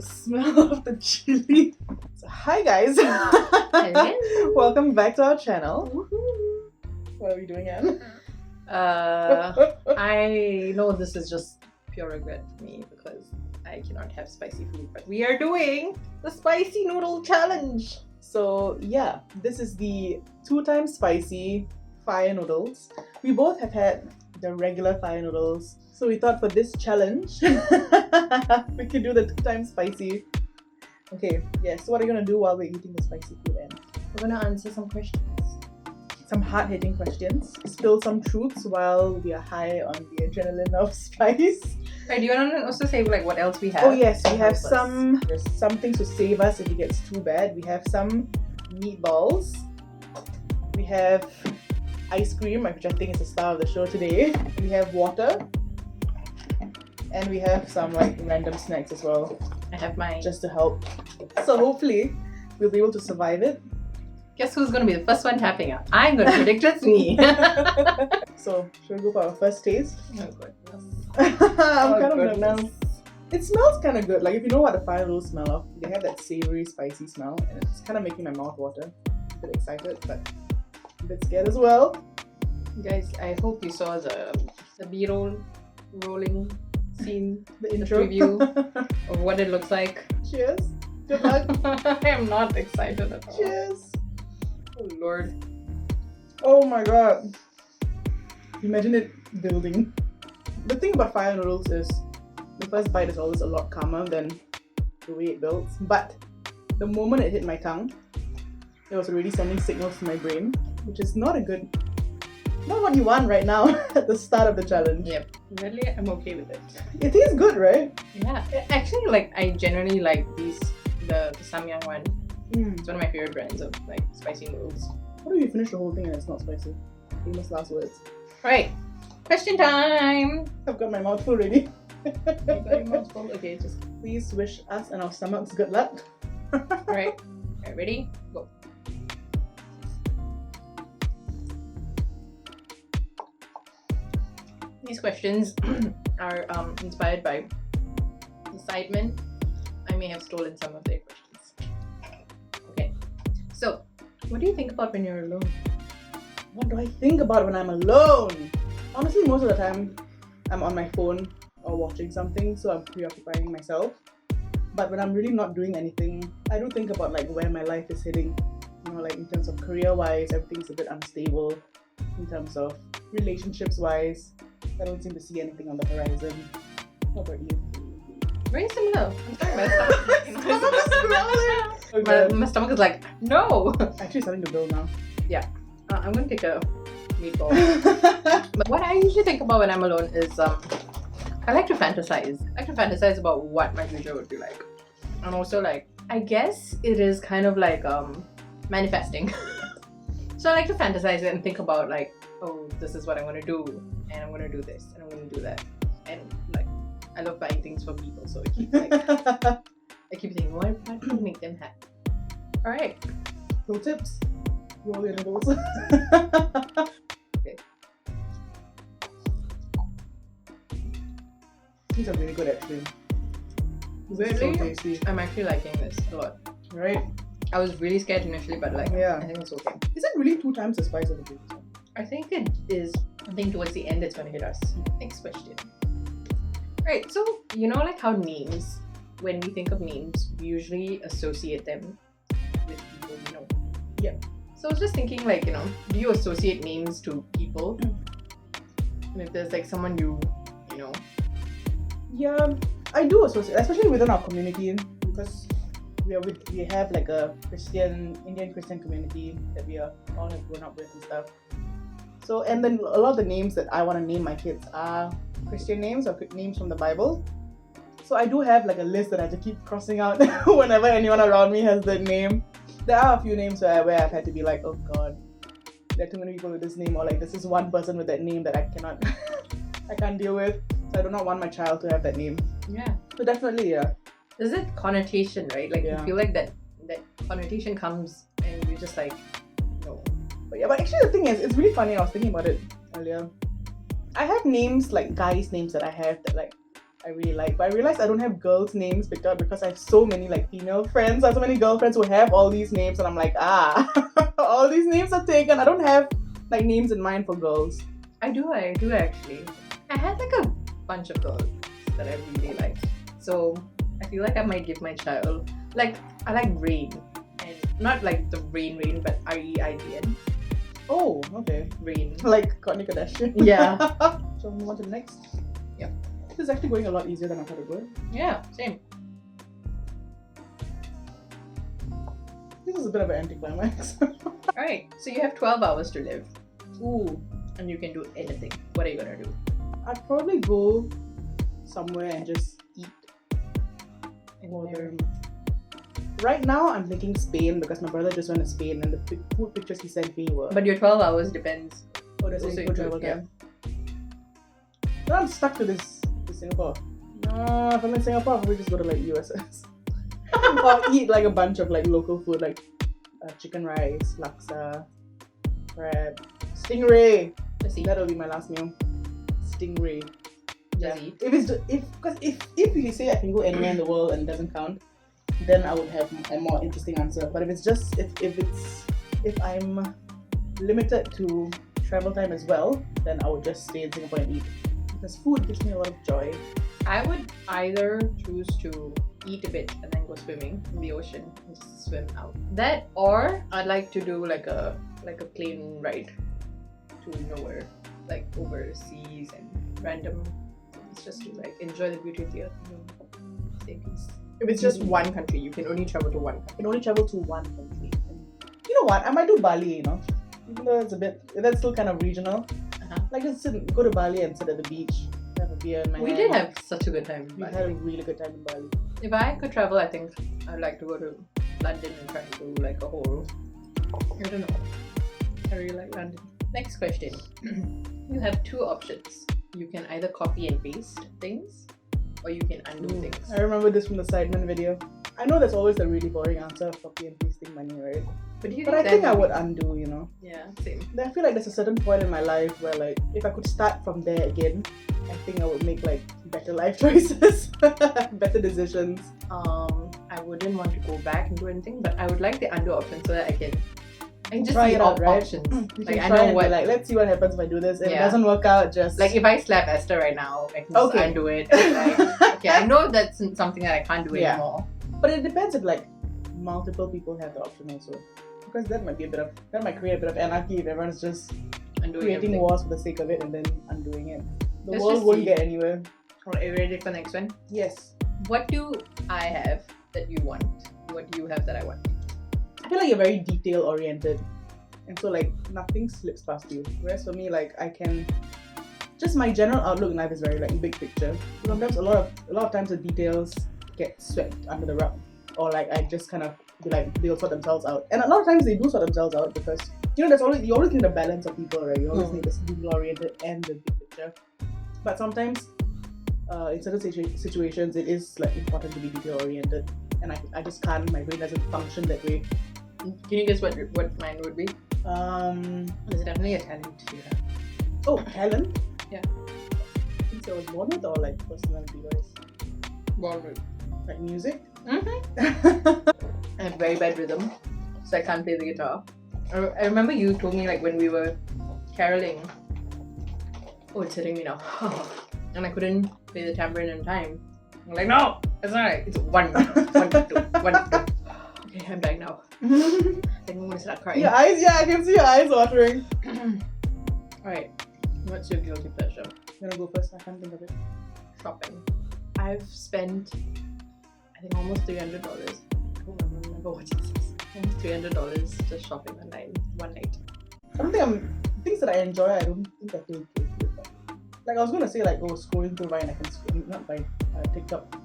The smell of the chili. So, hi guys. Hello. Welcome back to our channel. Woohoo. What are we doing, Anne? I know this is just pure regret for me because I cannot have spicy food, but we are doing the spicy noodle challenge. So yeah, this is the 2x spicy fire noodles. We both have had the regular fire noodles. So we thought for this challenge, we could do the 2x spicy. Okay, yeah, so what are you gonna do while we're eating the spicy food, Anne? We're gonna answer some questions. Some hard-hitting questions, spill some truths while we are high on the adrenaline of spice. Right, do you want to also say like what else we have? Oh yes, we have there's some things to save us if it gets too bad. We have some meatballs. We have ice cream, which I think is the star of the show today. We have water. And we have some like random snacks as well. I have mine. Just to help. So hopefully we'll be able to survive it. Guess who's gonna be the first one tapping out? I'm gonna predict it's me. So should we go for our first taste? Oh goodness. I'm kind of nervous. It smells kind of good. Like if you know what the fire noodles smell of, they have that savory, spicy smell, and it's kind of making my mouth water. A bit excited, but a bit scared as well. Guys, I hope you saw the B-roll rolling scene, The intro. preview of what it looks like. Cheers. Good luck. I am not excited at all. Cheers. Oh lord. Oh my god. Imagine it building. The thing about fire noodles is the first bite is always a lot calmer than the way it builds. But the moment it hit my tongue, it was already sending signals to my brain, which is not what you want right now at the start of the challenge. Yep. Really, I'm okay with it. It tastes good, right? Yeah. Actually, like I generally like the Samyang one. It's one of my favorite brands of like spicy noodles. How do you finish the whole thing and it's not spicy? Famous last words. Right. Question time. I've got my mouth full already. You got your mouth full? Okay, just Please wish us and our stomachs good luck. right. Alright, ready? Go. These questions are inspired by excitement. I may have stolen some of their questions. Okay. So, what do you think about when you're alone? What do I think about when I'm alone? Honestly, most of the time, I'm on my phone or watching something, so I'm preoccupying myself. But when I'm really not doing anything, I do think about like where my life is heading. You know, like in terms of career-wise, everything's a bit unstable. In terms of relationships-wise, I don't seem to see anything on the horizon. What about you? Very similar. I'm sorry, my stomach. Stomach is growling. My stomach is like, no! Actually starting to build now. I'm gonna take a meatball. But what I usually think about when I'm alone is I like to fantasize. I like to fantasize about what my future would be like. And also like, I guess it is kind of like manifesting. So I like to fantasize it and think about like, oh, this is what I'm gonna do, and I'm gonna do this, and I'm gonna do that. And like, I love buying things for people, so it keeps like, I keep thinking, what would make them happy? Alright. Pro tips. Roll your noodles. Okay. These are really good actually. This is Weirdly, so tasty. I'm actually liking this a lot. Right? I was really scared initially, but like, Yeah. I think it's okay. Is it really 2x the spice of the previous one? I think it is. I think towards the end it's gonna hit us. Next question. Right, so you know like how names, when we think of names, we usually associate them with people we know. Yep. So I was just thinking like, you know, do you associate names to people? And if there's like someone you know. Yeah, I do associate, especially within our community, because we have like a Indian Christian community that we are all have grown up with and stuff. So, and then a lot of the names that I want to name my kids are Christian names or names from the Bible. So I do have like a list that I have to keep crossing out whenever anyone around me has that name. There are a few names where I've had to be like, oh god, there are too many people with this name, or like this is one person with that name that I can't deal with. So I do not want my child to have that name. Yeah. So definitely, yeah. There's that connotation, right? Like Yeah. you feel like that connotation comes and you're just like, no. But actually the thing is, it's really funny, I was thinking about it earlier. I have names, like guys' names that I have that like I really like. But I realized I don't have girls' names picked up because I have so many like female friends. I have so many girlfriends who have all these names, and I'm like, all these names are taken. I don't have like names in mind for girls. I do actually. I had like a bunch of girls that I really liked. So I feel like I might give my child like I like Rain. And not like the rain, but Reidn. Oh, okay. Rain. Like Kourtney Kardashian. Yeah. So move on to the next. Yeah. This is actually going a lot easier than I thought it would. Yeah, same. This is a bit of an anticlimax. Alright, so you have 12 hours to live. Ooh. And you can do anything. What are you gonna do? I'd probably go somewhere and just eat. Anywhere. Right now, I'm thinking Spain because my brother just went to Spain and the food pictures he sent me were. But your 12 hours depends. Oh, does also it go travel include, time? Then I'm stuck to Singapore. No, if I'm in Singapore, I'll probably just go to like USS. Or eat like a bunch of like local food like chicken rice, laksa, crab, stingray. Just eat. That'll be my last meal. Stingray. Just eat. If you say I can go anywhere in the world and it doesn't count, then I would have a more interesting answer. But if it's just if I'm limited to travel time as well, then I would just stay in Singapore and eat. Because food gives me a lot of joy. I would either choose to eat a bit and then go swimming in the ocean and just swim out. That, or I'd like to do like a plane ride to nowhere, like overseas and random. It's just to like enjoy the beauty of the earth. Say peace. If it's just one country, you can only travel to one country. I can only travel to one country. And you know what? I might do Bali, you know. Even though that's still kind of regional. Like just go to Bali and sit at the beach, have a beer in my hand. We did have such a good time in We Bali. had a really good time in Bali. If I could travel, I think I'd like to go to London and try to do like a whole. I don't know. I really like London. Next question. You have two options. You can either copy and paste things, or you can undo things. I remember this from the Sidemen video. I know that's always a really boring answer of copy and pasting money, right? But I think I would undo, you know. Yeah, same. I feel like there's a certain point in my life where like if I could start from there again, I think I would make like better life choices, better decisions. I wouldn't want to go back and do anything, but I would like the undo option so that I can just try see it all out, right? options. You Like can I try know and what. be like, let's see what happens if I do this. If it Yeah. doesn't work out, just Like if I slap Esther right now, I can just Okay. undo it. And like, okay, I know that's something that I can't do Yeah. anymore. But it depends if like multiple people have the option also. Because that might create a bit of anarchy if everyone's just Undoing creating everything. wars for the sake of it and then undoing it. The Let's world just won't see. get anywhere. Alright, are you ready for the next one? Yes. What do I have that you want? What do you have that I want? I feel like you're very detail oriented. And so like nothing slips past you. Whereas for me, like I can just my general outlook in life is very like big picture. Sometimes a lot of times the details get swept under the rug. Or like I just kind of be like they'll sort themselves out. And a lot of times they do sort themselves out because you know you always need a balance of people, right? You always need this detail oriented and the big picture. But sometimes in certain situations it is like important to be detail oriented. And I just can't, my brain doesn't function that way. Can you guess what mine would be? It's definitely a talent you have. Oh, talent? Yeah. I think so I was born with or like personality wise? Ballroom. Like music? I have very bad rhythm, so I can't play the guitar. I remember you told me like when we were caroling. Oh, it's hitting me now. And I couldn't play the tambourine in time. I'm like, no, it's not right. It's 1, 2, 1, 2, 1, 2. Okay, I'm back now. I think I'm gonna start crying. Your eyes, yeah, I can see your eyes watering. Alright, what's your guilty pleasure? You wanna go first? I can't think of it. Shopping. I've spent, I think, almost $300. I don't remember what it is. Almost $300 just shopping online one night. Things that I enjoy, I don't think I feel guilty about. Like I was gonna say like, oh, scrolling through Vine, I can scroll, not Vine, TikTok.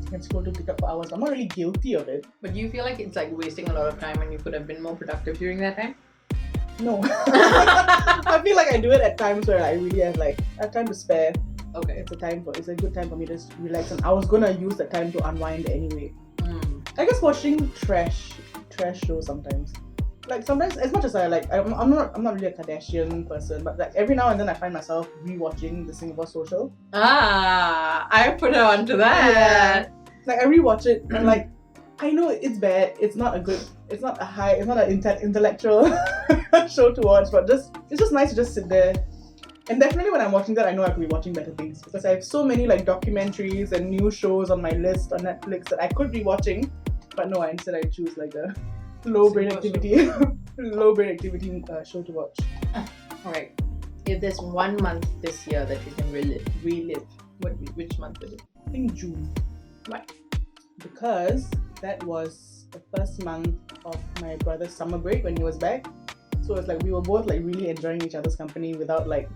I can scroll through TikTok for hours. I'm not really guilty of it. But do you feel like it's like wasting a lot of time and you could have been more productive during that time? No. I feel like I do it at times where I really have time to spare. Okay. It's a good time for me to just relax, and I was gonna use that time to unwind anyway. I guess watching trash shows sometimes. Like sometimes, as much as I'm not really a Kardashian person, but like every now and then I find myself rewatching the Singapore Social. I put her onto that. Like I rewatch it and like I know it's bad. It's not an intellectual show to watch, but it's just nice to just sit there. And definitely when I'm watching that, I know I could be watching better things because I have so many like documentaries and new shows on my list on Netflix that I could be watching, but no, instead I choose like a low brain activity show to watch. Alright. If there's 1 month this year that you can relive, which month is it? I think June. Why? Because that was the first month of my brother's summer break when he was back. So it's like we were both like really enjoying each other's company without like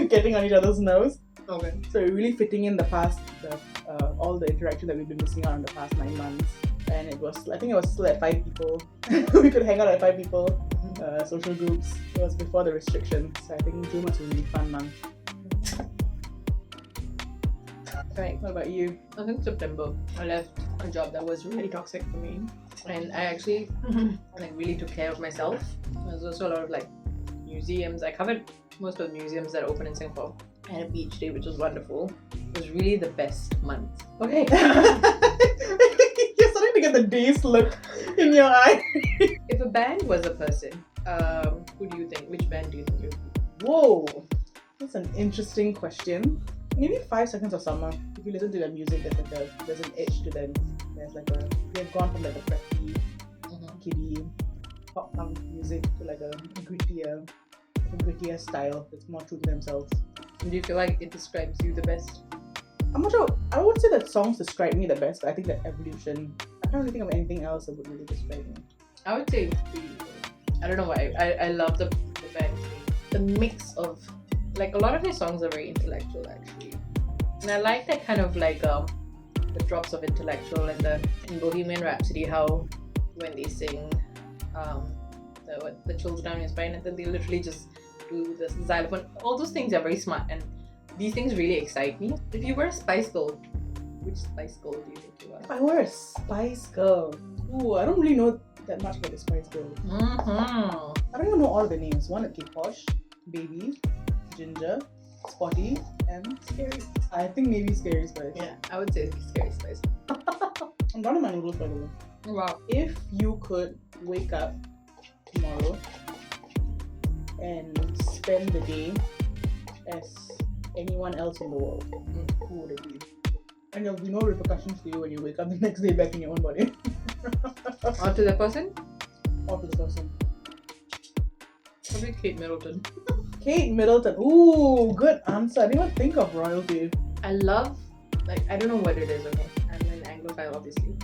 getting on each other's nerves. Okay. So we're really fitting in all the interaction that we've been missing out on the past 9 months. And I think it was still at 5 people. We could hang out at 5 people, social groups. It was before the restrictions. So I think June was a really fun month. Right. What about you? I think September. I left a job that was really toxic for me, and I actually like really took care of myself. There's also a lot of like museums. I covered most of the museums that are open in Singapore. I had a beach day, which was wonderful. It was really the best month. Okay. You're starting to get the dazed look in your eye. If a band was a person, who do you think? Which band do you think you would be? Whoa, that's an interesting question. Maybe 5 Seconds of Summer. If you listen to their music, there's an edge to them. They've gone from like a preppy, kiddie, pop punk music to like a grittier style that's more true to themselves. Do you feel like it describes you the best? I'm not sure. I would say that songs describe me the best, but I think that evolution. I can't really think of anything else that would really describe me. I would say, I don't know why. I love the band. The mix of, like, a lot of their songs are very intellectual actually. And I like that kind of like the drops of intellectual and in Bohemian Rhapsody, how when they sing the chills down your spine and then they literally just do the xylophone. All those things are very smart and these things really excite me. If you were a Spice Girl, which Spice Girl do you think you are? If I were a Spice Girl, I don't really know that much about the Spice Girls. I don't even know all the names. One is Posh, Baby, Ginger, Spotty, and Scary. I think maybe Scary Spice. Yeah, I would say Scary Spice. I'm done with my noodles, by the way. Wow. If you could wake up tomorrow and spend the day as anyone else in the world, who would it be? And there'll be no repercussions for you when you wake up the next day back in your own body. Or to the person? Or to the person. Probably Kate Middleton. Kate Middleton. Ooh, good answer. I didn't even think of royalty. I love, like, I don't know what it is, okay? I'm an Anglophile, obviously.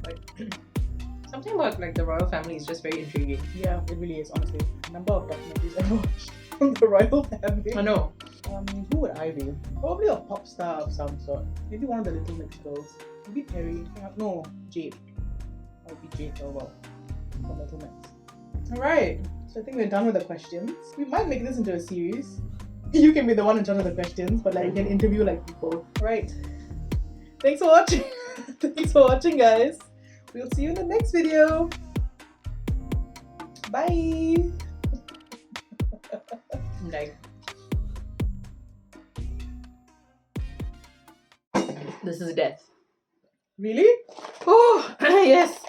But something about, like, the royal family is just very intriguing. Yeah, it really is, honestly. Number of documentaries I've watched from the royal family. I know. Who would I be? Probably a pop star of some sort. Maybe one of the Little Mix girls. Maybe Terry. No, Jade. I would be Jade from Little Mix. Alright, so I think we're done with the questions. We might make this into a series. You can be the one in charge of the questions, but like we can interview like people. Alright. Thanks for watching. Thanks for watching, guys. We'll see you in the next video. Bye. Like, this is death. Really? Oh, yes.